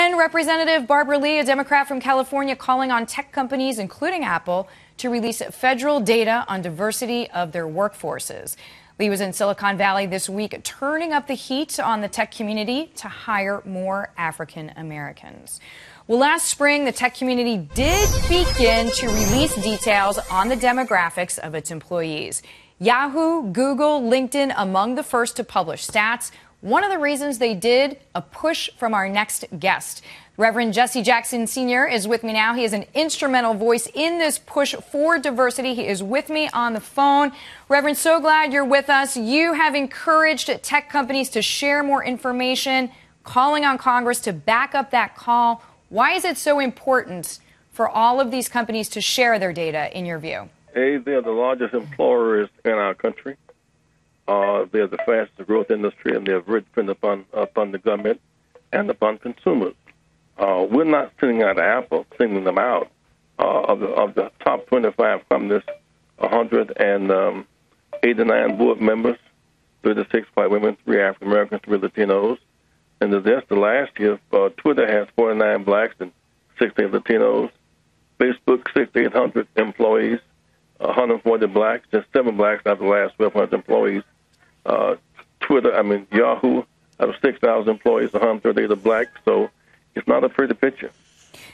And Representative Barbara Lee, a Democrat from California, calling on tech companies, including Apple, to release federal data on diversity of their workforces. Lee was in Silicon Valley this week, turning up the heat on the tech community to hire more African Americans. Well, last spring, the tech community did begin to release details on the demographics of its employees. Yahoo, Google, LinkedIn, among the first to publish stats. One of the reasons they did, a push from our next guest. Reverend Jesse Jackson Sr. is with me now. He is an instrumental voice in this push for diversity. He is with me on the phone. Reverend, so glad you're with us. You have encouraged tech companies to share more information, calling on Congress to back up that call. Why is it so important for all of these companies to share their data, in your view? They are the largest employers in our country. They're the fastest growth industry, and they're very dependent upon the government and upon consumers. We're not sending out Apple, sending them out. Of the top 25 companies, 189 board members, 36 white women, 3 African Americans, 3 Latinos. And just the last year, Twitter has 49 blacks and 16 Latinos. Facebook, 6,800 employees, 140 blacks, just 7 blacks out of the last 1,200 employees. Yahoo, out of 6,000 employees, 138 are black. So it's not a pretty picture.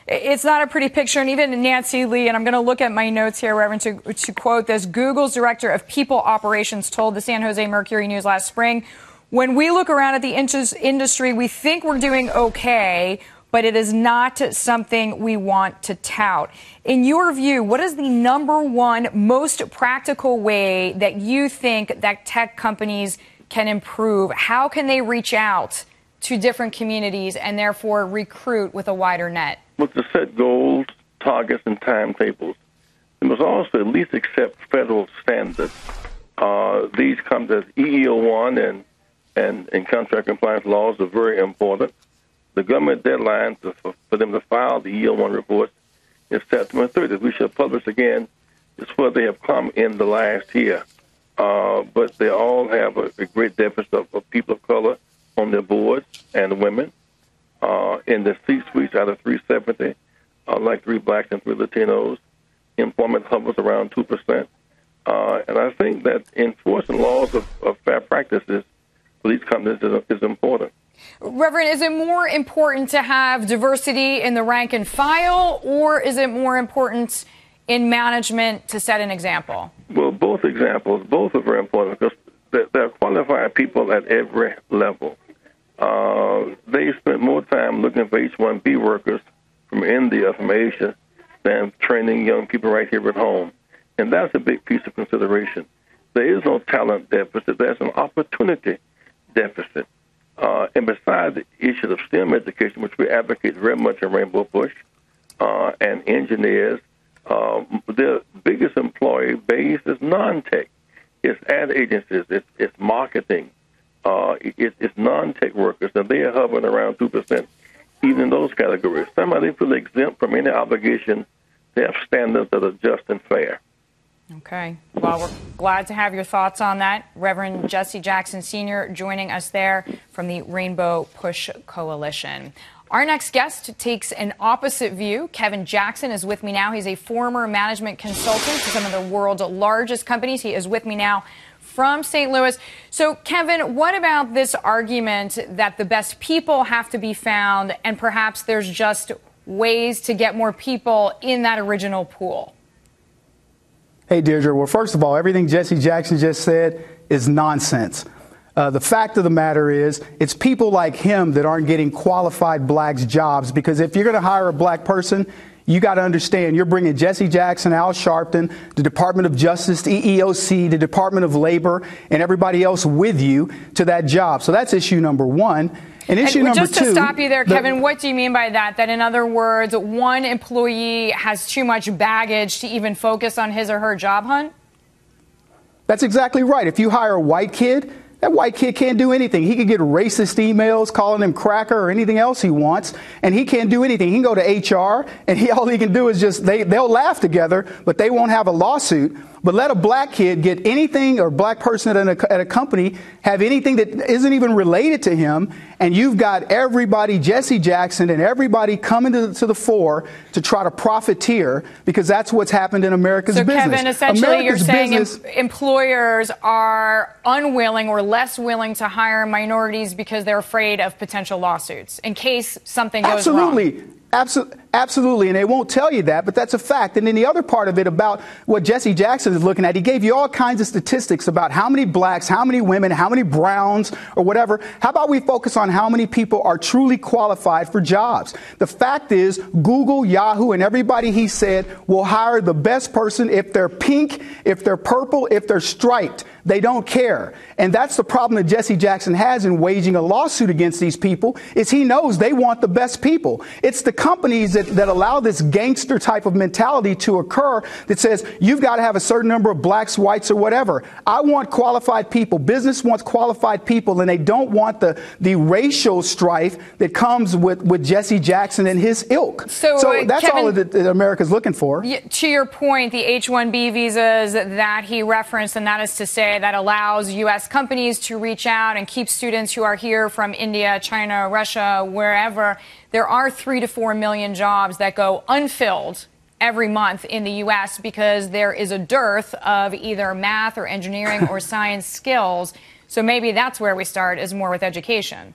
It's not a pretty picture. And even Nancy Lee, and I'm going to look at my notes here, Reverend, to quote this, Google's director of people operations told the San Jose Mercury News last spring, when we look around at the industry, we think we're doing okay, but it is not something we want to tout. In your view, what is the number one most practical way that you think that tech companies can improve? How can they reach out to different communities and therefore recruit with a wider net? Well, to set goals, targets, and timetables. They must also at least accept federal standards. These companies, EEO-1 and contract compliance laws are very important. The government deadline for them to file the EEO-1 reports is September 30th. We should publish again. It's where they have come in the last year. But they all have a great deficit of people of color on their boards and women. In the C-suites, out of 370, like 3 blacks and 3 Latinos. Employment hovers around 2%. And I think that enforcing laws of fair practices for these companies is important. Reverend, is it more important to have diversity in the rank and file, or is it more important in management to set an example? Well, both examples. Both are very important because there are qualified people at every level. They spent more time looking for H-1B workers from India, from Asia, than training young people right here at home. And that's a big piece of consideration. There is no talent deficit. There's an opportunity deficit. And besides the issue of STEM education, which we advocate very much in Rainbow Push, and engineers, their biggest employee base is non-tech. It's ad agencies. It's marketing. It's non-tech workers, and they are hovering around 2%, even in those categories. Somehow they feel exempt from any obligation to have standards that are just and fair. Okay. Well, we're glad to have your thoughts on that. Reverend Jesse Jackson Sr. joining us there from the Rainbow Push Coalition. Our next guest takes an opposite view. Kevin Jackson is with me now. He's a former management consultant to some of the world's largest companies. He is with me now from St. Louis. So, Kevin, what about this argument that the best people have to be found and perhaps there's just ways to get more people in that original pool? Hey, Deirdre. Well, first of all, everything Jesse Jackson just said is nonsense. The fact of the matter is, it's people like him that aren't getting qualified blacks jobs, because if you're going to hire a black person, you got to understand you're bringing Jesse Jackson, Al Sharpton, the Department of Justice, the EEOC, the Department of Labor, and everybody else with you to that job. So that's issue number one. And issue number two. Just to stop you there, Kevin, what do you mean by that? That, in other words, one employee has too much baggage to even focus on his or her job hunt? That's exactly right. If you hire a white kid, that white kid can't do anything. He could get racist emails calling him cracker or anything else he wants, and he can't do anything. He can go to HR, and all he can do is just, they'll laugh together, but they won't have a lawsuit. But let a black kid get anything, or black person at a company have anything that isn't even related to him, and you've got everybody, Jesse Jackson and everybody coming to the fore to try to profiteer, because that's what's happened in America's business. So, Kevin, essentially you're saying employers are unwilling or less willing to hire minorities because they're afraid of potential lawsuits in case something goes wrong. Absolutely, and they won't tell you that, but that's a fact. And then the other part of it about what Jesse Jackson is looking at, he gave you all kinds of statistics about how many blacks, how many women, how many browns, or whatever. How about we focus on how many people are truly qualified for jobs? The fact is, Google, Yahoo, and everybody he said will hire the best person if they're pink, if they're purple, if they're striped. They don't care. And that's the problem that Jesse Jackson has in waging a lawsuit against these people, is he knows they want the best people. It's the companies that allow this gangster type of mentality to occur that says you've got to have a certain number of blacks, whites, or whatever. I want qualified people. Business wants qualified people, and they don't want the racial strife that comes with Jesse Jackson and his ilk. So that's Kevin, all that America's looking for. To your point, the H-1B visas that he referenced, and that is to say that allows U.S. companies to reach out and keep students who are here from India, China, Russia, wherever. There are 3 to 4 million jobs that go unfilled every month in the U.S. because there is a dearth of either math or engineering or science skills. So maybe that's where we start, is more with education.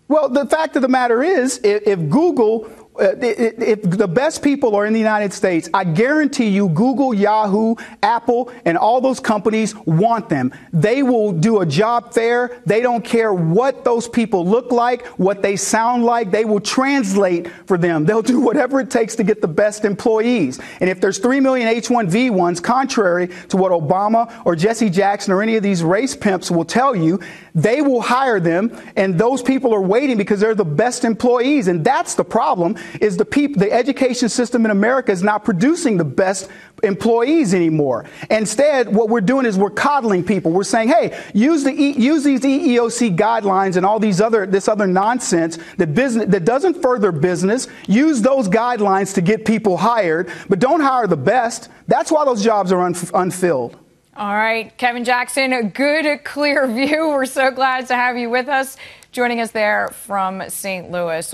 Well, the fact of the matter is, if Google, if the best people are in the United States, I guarantee you Google, Yahoo, Apple, and all those companies want them. They will do a job fair. They don't care what those people look like, what they sound like. They will translate for them. They'll do whatever it takes to get the best employees. And if there's 3 million H-1B ones, contrary to what Obama or Jesse Jackson or any of these race pimps will tell you, they will hire them, and those people are waiting because they're the best employees. And that's the problem, is the education system in America is not producing the best employees anymore. Instead, what we're doing is we're coddling people. We're saying, hey, use these EEOC guidelines and all this other nonsense that doesn't further business. Use those guidelines to get people hired, but don't hire the best. That's why those jobs are unfilled. All right, Kevin Jackson, a good, clear view. We're so glad to have you with us, joining us there from St. Louis.